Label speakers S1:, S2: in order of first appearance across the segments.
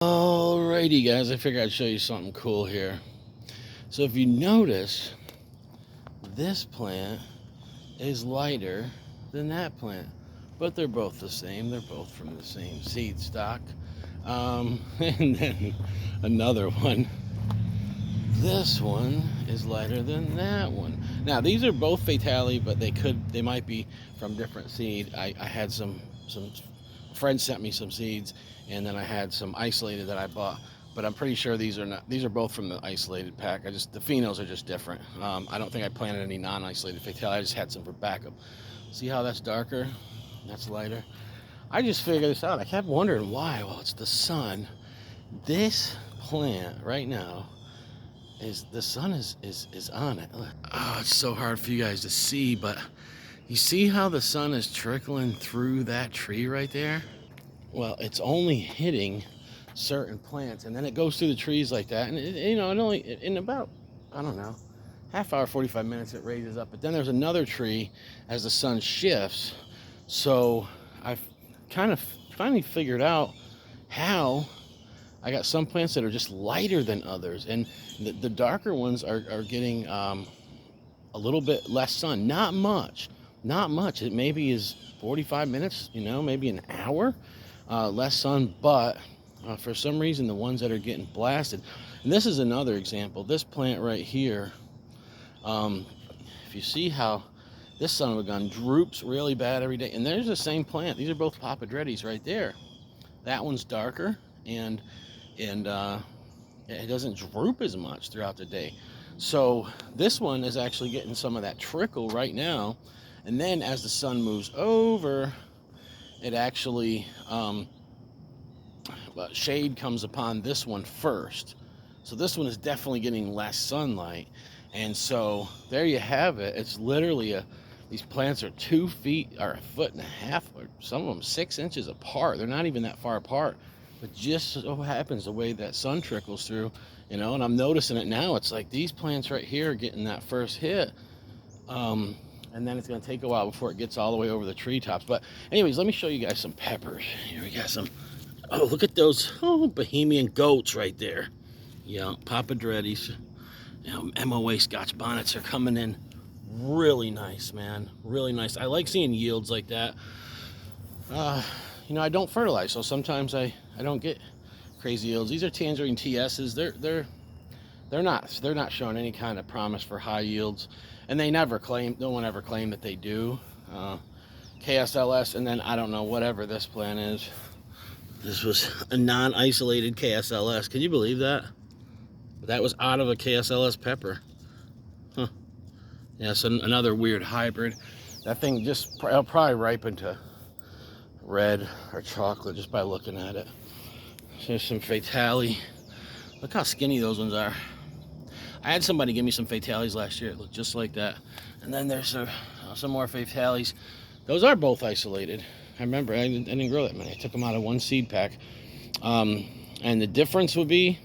S1: Alrighty guys, I figured I'd show you something cool here. So if you notice, this plant is lighter than that plant, but they're both the same. They're both from the same seed stock. And then another one. This one is lighter than that one. Now these are both Fatali, but they might be from different seed. I had some friends sent me some seeds, and then I had some isolated that I bought. But I'm pretty sure these are both from the isolated pack. The phenos are just different. I don't think I planted any non-isolated Fatali. I just had some for backup. See how that's darker? That's lighter. I just figured this out. I kept wondering why. Well, it's the sun. This plant right now the sun is on it. Oh, it's so hard for you guys to see, but you see how the sun is trickling through that tree right there? Well, it's only hitting certain plants, and then it goes through the trees like that, and it only in about, I don't know, half hour, 45 minutes it raises up. But then there's another tree as the sun shifts. So I've kind of finally figured out how I got some plants that are just lighter than others, and the darker ones are getting a little bit less sun. Not much. It maybe is 45 minutes, maybe an hour less sun, but for some reason the ones that are getting blasted. And this is another example. This plant right here, if you see how this son of a gun droops really bad every day, and there's the same plant. These are both Papadrettis right there. That one's darker, and it doesn't droop as much throughout the day. So this one is actually getting some of that trickle right now, and then as the sun moves over, it actually shade comes upon this one first. So this one is definitely getting less sunlight, and so there you have it. It's literally these plants are 2 feet or 1.5 feet, or some of them 6 inches apart. They're not even that far apart. But just so happens the way that sun trickles through, and I'm noticing it now. It's like these plants right here are getting that first hit, and then it's going to take a while before it gets all the way over the treetops. But anyways, let me show you guys some peppers. Here we got some. Oh, look at those Bohemian goats right there. Papadrettis. MOA Scotch bonnets are coming in really nice, man. Really nice. I like seeing yields like that. I don't fertilize, so sometimes I don't get crazy yields. These are Tangerine TSs. They're not showing any kind of promise for high yields, and no one ever claimed that they do. KSLS, and then I don't know, whatever this plant is. This was a non-isolated KSLS. Can you believe that? That was out of a KSLS pepper. Huh. Yeah, so another weird hybrid. That thing I'll probably ripen to red or chocolate just by looking at it. There's some Fatali. Look how skinny those ones are. I had somebody give me some Fatalis last year. It looked just like that. And then there's some more Fatalis. Those are both isolated. I remember I didn't grow that many. I took them out of one seed pack. And the difference would be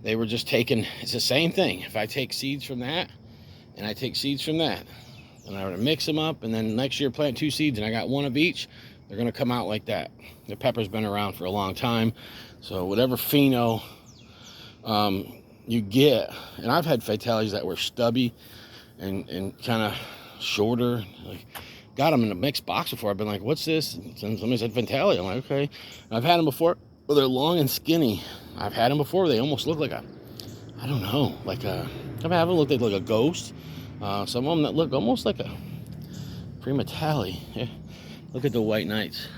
S1: they were just taking, it's the same thing. If I take seeds from that and I take seeds from that, and I were to mix them up, and then next year plant 2 seeds and I got 1 of each, they're going to come out like that. The pepper's been around for a long time. So whatever pheno you get, and I've had Fatalis that were stubby and kind of shorter. Got them in a mixed box before. I've been like, what's this? And somebody said Fatali. I'm like, okay. And I've had them before. Well, they're long and skinny. I've had them before. They almost look like I don't know, I've had them look like a ghost. Some of them that look almost like a Primatali. Yeah. Look at the white knights.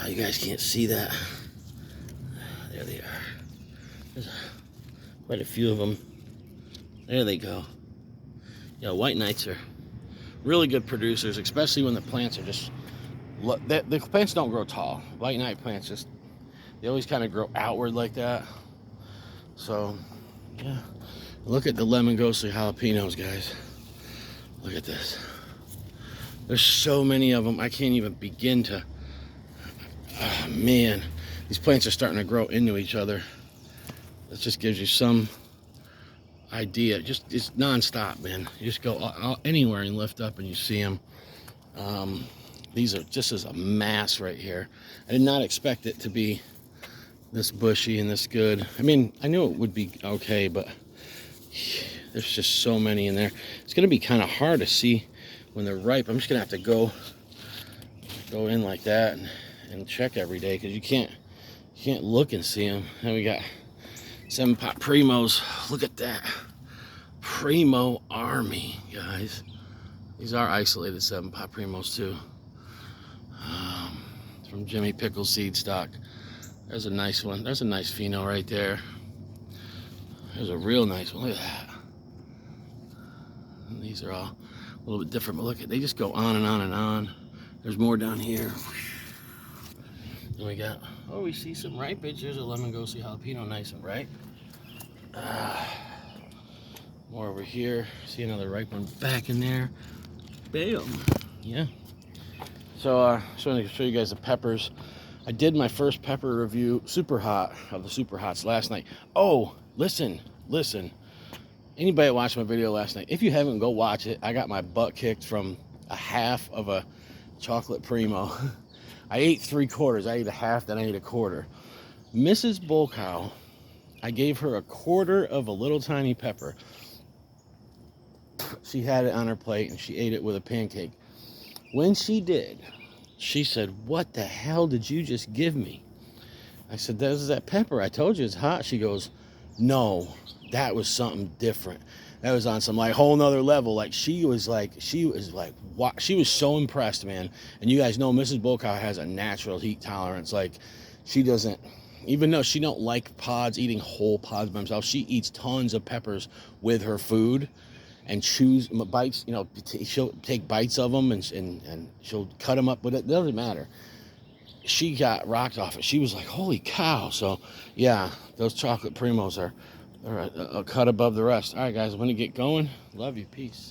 S1: You guys can't see that. There they are. There's quite a few of them. There they go. White knights are really good producers, especially when the plants are just... The plants don't grow tall. White knight plants they always kind of grow outward like that. So, yeah. Look at the lemon ghostly jalapenos, guys. Look at this. There's so many of them, I can't even begin to... Oh, man. These plants are starting to grow into each other. That just gives you some idea. It's non-stop, man. You just go anywhere and lift up and you see them. These are just as a mass right here. I did not expect it to be this bushy and this good. I mean, I knew it would be okay, but there's just so many in there. It's gonna be kind of hard to see when they're ripe. I'm just gonna have to go in like that and check every day, because you can't look and see them. And we got 7-pot primos. Look at that. Primo Army, guys. These are isolated 7-pot primos too. From Jimmy Pickle Seed Stock. There's a nice one. There's a nice pheno right there. There's a real nice one. Look at that. And these are all a little bit different, but look at, they just go on and on and on. There's more down here. And we got, oh, we see some ripage. There's a lemon ghosty jalapeno, nice and ripe. More over here. See another ripe one back in there. Bam. Yeah. So just wanted to show you guys the peppers. I did my first pepper review, Super Hot, of the Super Hots last night. Oh, listen. Anybody that watched my video last night, if you haven't, go watch it. I got my butt kicked from a half of a chocolate primo. I ate 3/4. I ate a half, then I ate a quarter. Mrs. Bull Cow, I gave her a quarter of a little tiny pepper. She had it on her plate and she ate it with a pancake. When she did, she said, "What the hell did you just give me?" I said, "That is that pepper. I told you it's hot." She goes, "No, that was something different. That was on some like whole nother level." Like she was like, what? She was so impressed, man. And you guys know Mrs. Bull Cow has a natural heat tolerance. Like she doesn't, even though she don't like pods, eating whole pods by herself, she eats tons of peppers with her food and chews bites. You know, she'll take bites of them and she'll cut them up, but it doesn't matter. She got rocked off it. She was like, "Holy cow!" So yeah, those chocolate primos are a cut above the rest. All right, guys, I'm gonna get going. Love you. Peace.